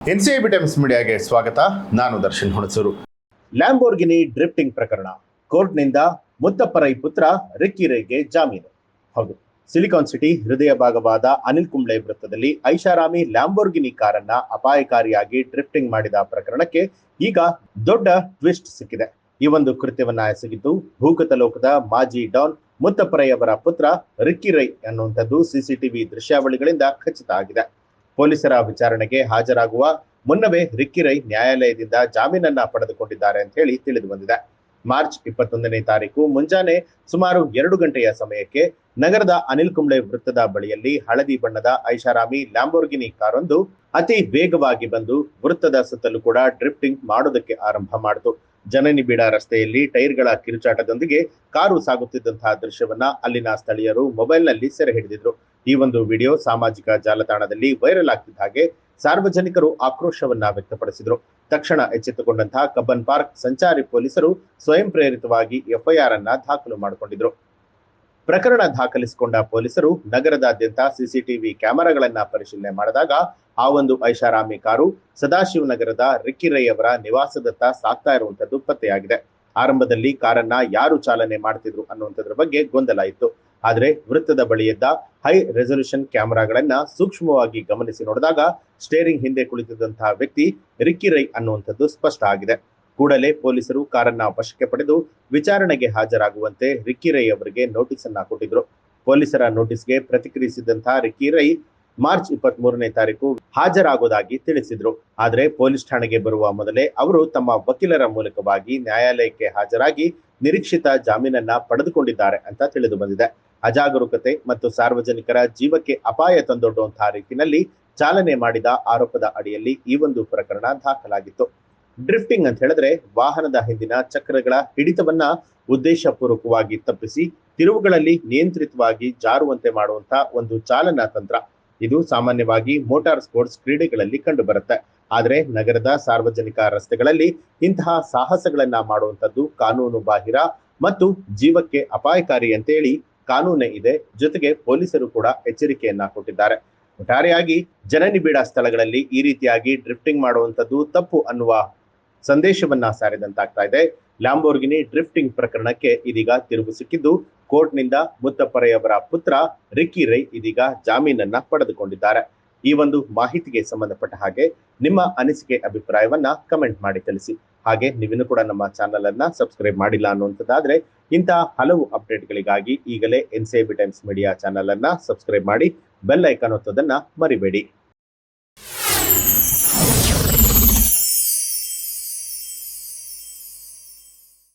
NCB times ಮೀಡಿಯಾಗೆ ಸ್ವಾಗತ. ನಾನು Darshan Hunsur. Lamborghini drifting ಪ್ರಕರಣ, ಕೋರ್ಟ್ನಿಂದ ಮುತ್ತಪ್ಪ ರೈ ಪುತ್ರ ರಿಕ್ಕಿ ರೈಗೆ ಜಾಮೀನು. ಹೌದು, ಸಿಲಿಕಾನ್ ಸಿಟಿ ಹೃದಯ ಭಾಗವಾದ ಅನಿಲ್ ಕುಂಬ್ಳೆ ವೃತ್ತದಲ್ಲಿ ಐಷಾರಾಮಿ ಲ್ಯಾಂಬೋರ್ಗಿನಿ ಕಾರನ್ನ ಅಪಾಯಕಾರಿಯಾಗಿ ಡ್ರಿಫ್ಟಿಂಗ್ ಮಾಡಿದ ಪ್ರಕರಣಕ್ಕೆ ಈಗ ದೊಡ್ಡ ಟ್ವಿಸ್ಟ್ ಸಿಕ್ಕಿದೆ. ಈ ಒಂದು ಕೃತ್ಯವನ್ನ ಎಸಗಿದ್ದು ಭೂಗತ ಲೋಕದ ಮಾಜಿ ಡಾನ್ ಮುತ್ತಪ್ಪ ರೈ ಅವರ ಪುತ್ರ ರಿಕ್ಕಿ ರೈ ಅನ್ನುವಂಥದ್ದು ಸಿಸಿಟಿವಿ ದೃಶ್ಯಾವಳಿಗಳಿಂದ ಖಚಿತ ಆಗಿದೆ. ಪೊಲೀಸರ ವಿಚಾರಣೆಗೆ ಹಾಜರಾಗುವ ಮುನ್ನವೇ ರಿಕ್ಕಿ ರೈ ನ್ಯಾಯಾಲಯದಿಂದ ಜಾಮೀನನ್ನ ಪಡೆದುಕೊಂಡಿದ್ದಾರೆ ಅಂತ ಹೇಳಿ ತಿಳಿದು ಬಂದಿದೆ. ಮಾರ್ಚ್ 21ನೇ ತಾರೀಕು ಮುಂಜಾನೆ ಸುಮಾರು 2 ಗಂಟೆಯ ಸಮಯಕ್ಕೆ ನಗರದ ಅನಿಲ್ ಕುಂಬ್ಳೆ ವೃತ್ತದ ಬಳಿಯಲ್ಲಿ ಹಳದಿ ಬಣ್ಣದ ಐಷಾರಾಮಿ ಲ್ಯಾಂಬೋರ್ಗಿನಿ ಕಾರೊಂದು ಅತಿ ವೇಗವಾಗಿ ಬಂದು ವೃತ್ತದ ಸುತ್ತಲೂ ಕೂಡ ಡ್ರಿಫ್ಟಿಂಗ್ ಮಾಡೋದಕ್ಕೆ ಆರಂಭ ಮಾಡಿತು. ಜನನಿಬಿಡ ರಸ್ತೆಯಲ್ಲಿ ಟೈರ್ಗಳ ಕಿರುಚಾಟದೊಂದಿಗೆ ಕಾರು ಸಾಗುತ್ತಿದ್ದಂತಹ ದೃಶ್ಯವನ್ನ ಅಲ್ಲಿನ ಸ್ಥಳೀಯರು ಮೊಬೈಲ್ನಲ್ಲಿ ಸೆರೆ ಹಿಡಿದಿದ್ರು. ಈ ಒಂದು ವಿಡಿಯೋ ಸಾಮಾಜಿಕ ಜಾಲತಾಣದಲ್ಲಿ ವೈರಲ್ ಆಗ್ತಿದ್ದ ಹಾಗೆ ಸಾರ್ವಜನಿಕರು ಆಕ್ರೋಶವನ್ನ ವ್ಯಕ್ತಪಡಿಸಿದ್ರು. ತಕ್ಷಣ ಎಚ್ಚೆತ್ತುಕೊಂಡಂತಹ ಕಬ್ಬನ್ ಪಾರ್ಕ್ ಸಂಚಾರಿ ಪೊಲೀಸರು ಸ್ವಯಂ ಪ್ರೇರಿತವಾಗಿ ಎಫ್ಐಆರ್ ಅನ್ನ ದಾಖಲು ಮಾಡಿಕೊಂಡಿದ್ರು. ಪ್ರಕರಣ ದಾಖಲಿಸಿಕೊಂಡ ಪೊಲೀಸರು ನಗರದಾದ್ಯಂತ ಸಿಸಿಟಿವಿ ಕ್ಯಾಮೆರಾಗಳನ್ನ ಪರಿಶೀಲನೆ ಮಾಡಿದಾಗ ಆ ಒಂದು ಐಷಾರಾಮಿ ಕಾರು ಸದಾಶಿವನಗರದ ರಿಕ್ಕಿ ರೈ ಅವರ ನಿವಾಸದತ್ತ ಸಾಗ್ತಾ ಇರುವಂತದ್ದು ಪತ್ತೆಯಾಗಿದೆ. ಆರಂಭದಲ್ಲಿ ಕಾರನ್ನ ಯಾರು ಚಾಲನೆ ಮಾಡ್ತಿದ್ರು ಅನ್ನುವಂಥದ್ರ ಬಗ್ಗೆ ಗೊಂದಲ ಇತ್ತು. ಆದ್ರೆ ವೃತ್ತದ ಬಳಿಯಿದ್ದ ಹೈ ರೆಸಲ್ಯೂಷನ್ ಕ್ಯಾಮೆರಾಗಳನ್ನ ಸೂಕ್ಷ್ಮವಾಗಿ ಗಮನಿಸಿ ನೋಡಿದಾಗ ಸ್ಟೇರಿಂಗ್ ಹಿಂದೆ ಕುಳಿತಿದ್ದಂತಹ ವ್ಯಕ್ತಿ ರಿಕ್ಕಿ ರೈ ಅನ್ನುವಂಥದ್ದು ಸ್ಪಷ್ಟ ಆಗಿದೆ. ಕೂಡಲೇ ಪೊಲೀಸರು ಕಾರನ್ನ ವಶಕ್ಕೆ ಪಡೆದು ವಿಚಾರಣೆಗೆ ಹಾಜರಾಗುವಂತೆ ರಿಕ್ಕಿ ರೈ ಅವರಿಗೆ ನೋಟಿಸ್ ಅನ್ನ ಕೊಟ್ಟಿದ್ರು. ಪೊಲೀಸರ ನೋಟಿಸ್ಗೆ ಪ್ರತಿಕ್ರಿಯಿಸಿದಂತಹ ರಿಕ್ಕಿ ರೈ ಮಾರ್ಚ್ 23ನೇ ತಾರೀಕು ಹಾಜರಾಗುವುದಾಗಿ ತಿಳಿಸಿದ್ರು. ಆದ್ರೆ ಪೊಲೀಸ್ ಠಾಣೆಗೆ ಬರುವ ಮೊದಲೇ ಅವರು ತಮ್ಮ ವಕೀಲರ ಮೂಲಕವಾಗಿ ನ್ಯಾಯಾಲಯಕ್ಕೆ ಹಾಜರಾಗಿ ನಿರೀಕ್ಷಿತ ಜಾಮೀನನ್ನ ಪಡೆದುಕೊಂಡಿದ್ದಾರೆ ಅಂತ ತಿಳಿದು ಬಂದಿದೆ. ಅಜಾಗರೂಕತೆ ಮತ್ತು ಸಾರ್ವಜನಿಕರ ಜೀವಕ್ಕೆ ಅಪಾಯ ತಂದೊಡ್ಡುವಂತಹ ರೀತಿಯಲ್ಲಿ ಚಾಲನೆ ಮಾಡಿದ ಆರೋಪದ ಅಡಿಯಲ್ಲಿ ಈ ಒಂದು ಪ್ರಕರಣ ದಾಖಲಾಗಿತ್ತು. ಡ್ರಿಫ್ಟಿಂಗ್ ಅಂತ ಹೇಳಿದ್ರೆ ವಾಹನದ ಹಿಂದಿನ ಚಕ್ರಗಳ ಹಿಡಿತವನ್ನ ಉದ್ದೇಶಪೂರ್ವಕವಾಗಿ ತಪ್ಪಿಸಿ ತಿರುವುಗಳಲ್ಲಿ ನಿಯಂತ್ರಿತವಾಗಿ ಜಾರುವಂತೆ ಮಾಡುವಂತಹ ಒಂದು ಚಾಲನಾ ತಂತ್ರ. ಇದು ಸಾಮಾನ್ಯವಾಗಿ ಮೋಟಾರ್ ಸ್ಪೋರ್ಟ್ಸ್ ಕ್ರೀಡೆಗಳಲ್ಲಿ ಕಂಡು ಬರುತ್ತೆ. ಆದ್ರೆ ನಗರದ ಸಾರ್ವಜನಿಕ ರಸ್ತೆಗಳಲ್ಲಿ ಇಂತಹ ಸಾಹಸಗಳನ್ನ ಮಾಡುವಂತದ್ದು ಕಾನೂನು ಬಾಹಿರ ಮತ್ತು ಜೀವಕ್ಕೆ ಅಪಾಯಕಾರಿ ಅಂತೇಳಿ ಕಾನೂನೇ ಇದೆ. ಜೊತೆಗೆ ಪೊಲೀಸರು ಕೂಡ ಎಚ್ಚರಿಕೆಯನ್ನ ಕೊಟ್ಟಿದ್ದಾರೆ. ಒಟ್ಟಾರೆಯಾಗಿ ಜನನಿಬಿಡ ಸ್ಥಳಗಳಲ್ಲಿ ಈ ರೀತಿಯಾಗಿ ಡ್ರಿಫ್ಟಿಂಗ್ ಮಾಡುವಂತದ್ದು ತಪ್ಪು ಅನ್ನುವ ಸಂದೇಶವನ್ನ ಸಾರಿದಂತಾಗ್ತಾ ಇದೆ. ಲ್ಯಾಂಬೋರ್ಗಿನಿ ಡ್ರಿಫ್ಟಿಂಗ್ ಪ್ರಕರಣಕ್ಕೆ ಇದೀಗ ತಿರುವು ಸಿಕ್ಕಿದ್ದು ಕೋರ್ಟ್ನಿಂದ ಮುತ್ತಪ್ಪ ರೈ ಅವರ ಪುತ್ರ ರಿಕ್ಕಿ ರೈ ಇದೀಗ ಜಾಮೀನನ್ನ ಪಡೆದುಕೊಂಡಿದ್ದಾರೆ. ಈ ಒಂದು ಮಾಹಿತಿಗೆ ಸಂಬಂಧಪಟ್ಟ ಹಾಗೆ ನಿಮ್ಮ ಅನಿಸಿಕೆ ಅಭಿಪ್ರಾಯವನ್ನ ಕಮೆಂಟ್ ಮಾಡಿ ತಿಳಿಸಿ. ಹಾಗೆ ನೀವಿನ್ನೂ ಕೂಡ ನಮ್ಮ ಚಾನೆಲ್ ಅನ್ನ ಸಬ್ಸ್ಕ್ರೈಬ್ ಮಾಡಿಲ್ಲ ಅನ್ನುವಂಥದ್ದಾದ್ರೆ ಇಂತಹ ಹಲವು ಅಪ್ಡೇಟ್ಗಳಿಗಾಗಿ ಈಗಲೇ ಎನ್ಸಿಬಿ ಟೈಮ್ಸ್ ಮೀಡಿಯಾ ಚಾನೆಲ್ ಅನ್ನ ಸಬ್ಸ್ಕ್ರೈಬ್ ಮಾಡಿ ಬೆಲ್ ಐಕಾನ್ ಒತ್ತೋದನ್ನ ಮರಿಬೇಡಿ.